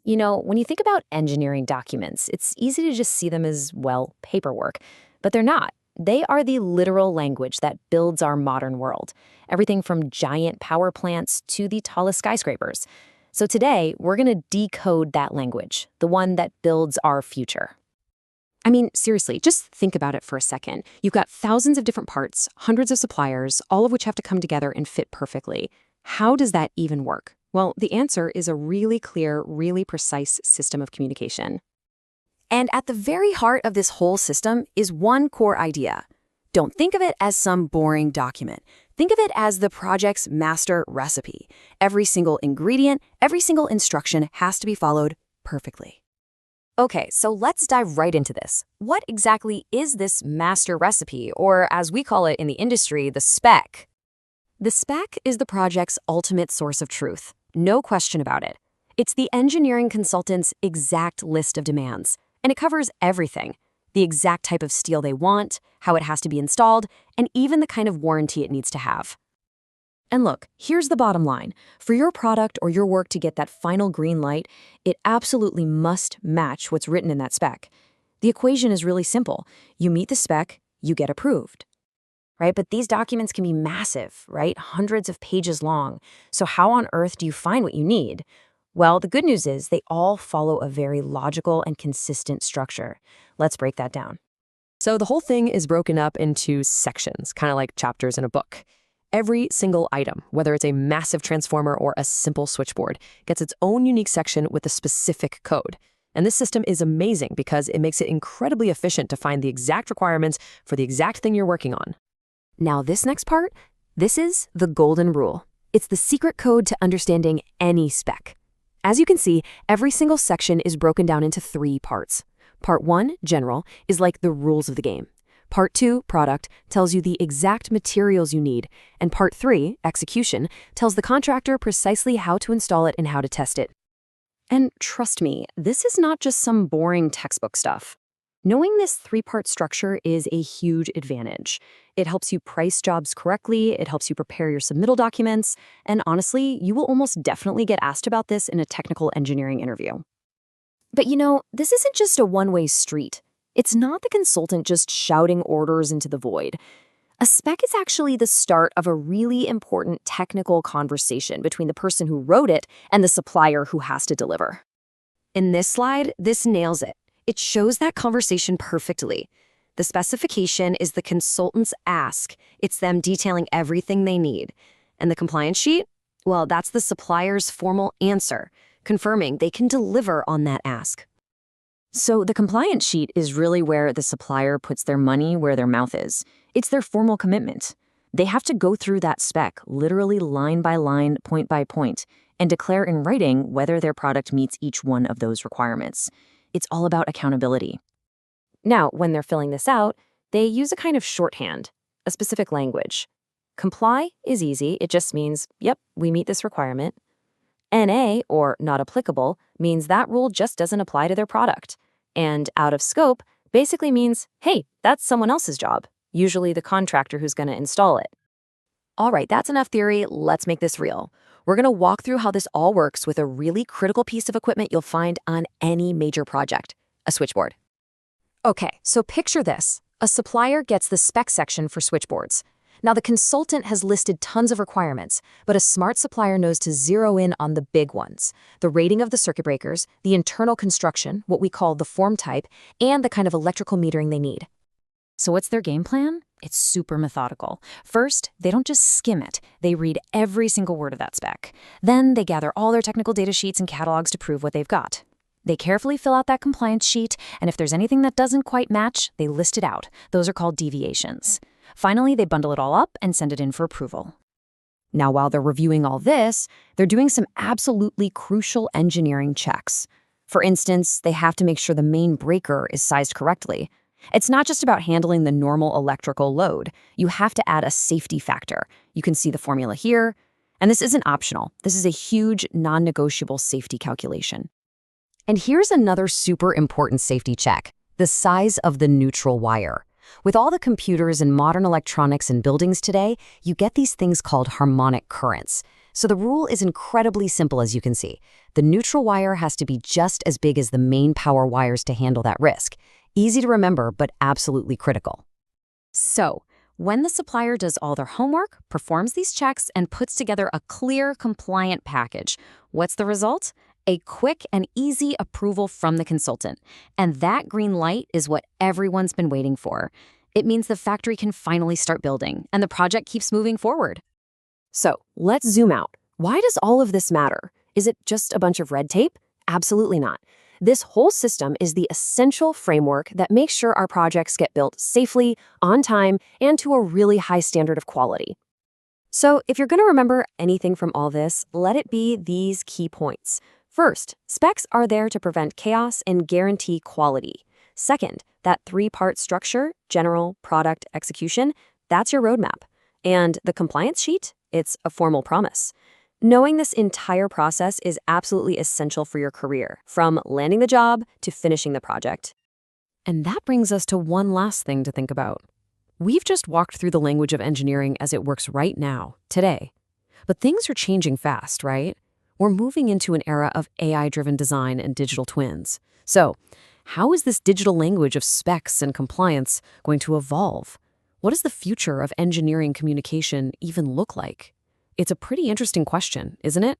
When you think about engineering documents, it's easy to just see them as, well, paperwork. But they're not. They are the literal language that builds our modern world. Everything from giant power plants to the tallest skyscrapers. So today, we're going to decode that language, the one that builds our future. I mean, seriously, just think about it for a second. You've got thousands of different parts, hundreds of suppliers, all of which have to come together and fit perfectly. How does that even work? Well, the answer is a really clear, really precise system of communication. And at the very heart of this whole system is one core idea. Don't think of it as some boring document. Think of it as the project's master recipe. Every single ingredient, every single instruction has to be followed perfectly. Okay, so let's dive right into this. What exactly is this master recipe, or as we call it in the industry, the spec? The spec is the project's ultimate source of truth. No question about it. It's the engineering consultant's exact list of demands, and it covers everything. The exact type of steel they want, how it has to be installed, and even the kind of warranty it needs to have. And look, here's the bottom line. For your product or your work to get that final green light, it absolutely must match what's written in that spec. The equation is really simple. You meet the spec, you get approved. Right? But these documents can be massive, right? Hundreds of pages long. So how on earth do you find what you need? Well, the good news is they all follow a very logical and consistent structure. Let's break that down. So the whole thing is broken up into sections, kind of like chapters in a book. Every single item, whether it's a massive transformer or a simple switchboard, gets its own unique section with a specific code. And this system is amazing because it makes it incredibly efficient to find the exact requirements for the exact thing you're working on. Now this next part, this is the golden rule. It's the secret code to understanding any spec. As you can see, every single section is broken down into 3 parts. Part 1, general, is like the rules of the game. Part 2, product, tells you the exact materials you need. And Part 3, execution, tells the contractor precisely how to install it and how to test it. And trust me, this is not just some boring textbook stuff. Knowing this 3-part structure is a huge advantage. It helps you price jobs correctly, it helps you prepare your submittal documents, and honestly, you will almost definitely get asked about this in a technical engineering interview. But this isn't just a one-way street. It's not the consultant just shouting orders into the void. A spec is actually the start of a really important technical conversation between the person who wrote it and the supplier who has to deliver. In this slide, this nails it. It shows that conversation perfectly. The specification is the consultant's ask. It's them detailing everything they need. And the compliance sheet? Well, that's the supplier's formal answer, confirming they can deliver on that ask. So the compliance sheet is really where the supplier puts their money where their mouth is. It's their formal commitment. They have to go through that spec, literally line by line, point by point, and declare in writing whether their product meets each one of those requirements. It's all about accountability. Now, when they're filling this out, they use a kind of shorthand, a specific language. Comply is easy. It just means, yep, we meet this requirement. NA, or not applicable, means that rule just doesn't apply to their product. And out of scope basically means, hey, that's someone else's job, usually the contractor who's going to install it. All right, that's enough theory. Let's make this real. We're going to walk through how this all works with a really critical piece of equipment you'll find on any major project, a switchboard. Okay, so picture this. A supplier gets the spec section for switchboards. Now, the consultant has listed tons of requirements, but a smart supplier knows to zero in on the big ones: the rating of the circuit breakers, the internal construction, what we call the form type, and the kind of electrical metering they need. So what's their game plan? It's super methodical. First, they don't just skim it. They read every single word of that spec. Then they gather all their technical data sheets and catalogs to prove what they've got. They carefully fill out that compliance sheet, and if there's anything that doesn't quite match, they list it out. Those are called deviations. Finally, they bundle it all up and send it in for approval. Now, while they're reviewing all this, they're doing some absolutely crucial engineering checks. For instance, they have to make sure the main breaker is sized correctly. It's not just about handling the normal electrical load. You have to add a safety factor. You can see the formula here. And this isn't optional. This is a huge, non-negotiable safety calculation. And here's another super important safety check: the size of the neutral wire. With all the computers and modern electronics in buildings today, you get these things called harmonic currents. So the rule is incredibly simple, as you can see. The neutral wire has to be just as big as the main power wires to handle that risk. Easy to remember, but absolutely critical. So, when the supplier does all their homework, performs these checks, and puts together a clear, compliant package, what's the result? A quick and easy approval from the consultant. And that green light is what everyone's been waiting for. It means the factory can finally start building, and the project keeps moving forward. So let's zoom out. Why does all of this matter? Is it just a bunch of red tape? Absolutely not. This whole system is the essential framework that makes sure our projects get built safely, on time, and to a really high standard of quality. So if you're going to remember anything from all this, let it be these key points. First, specs are there to prevent chaos and guarantee quality. Second, that three-part structure, general, product, execution, that's your roadmap. And the compliance sheet? It's a formal promise. Knowing this entire process is absolutely essential for your career, from landing the job to finishing the project. And that brings us to one last thing to think about. We've just walked through the language of engineering as it works right now, today. But things are changing fast, right? We're moving into an era of AI-driven design and digital twins. So, how is this digital language of specs and compliance going to evolve? What does the future of engineering communication even look like? It's a pretty interesting question, isn't it?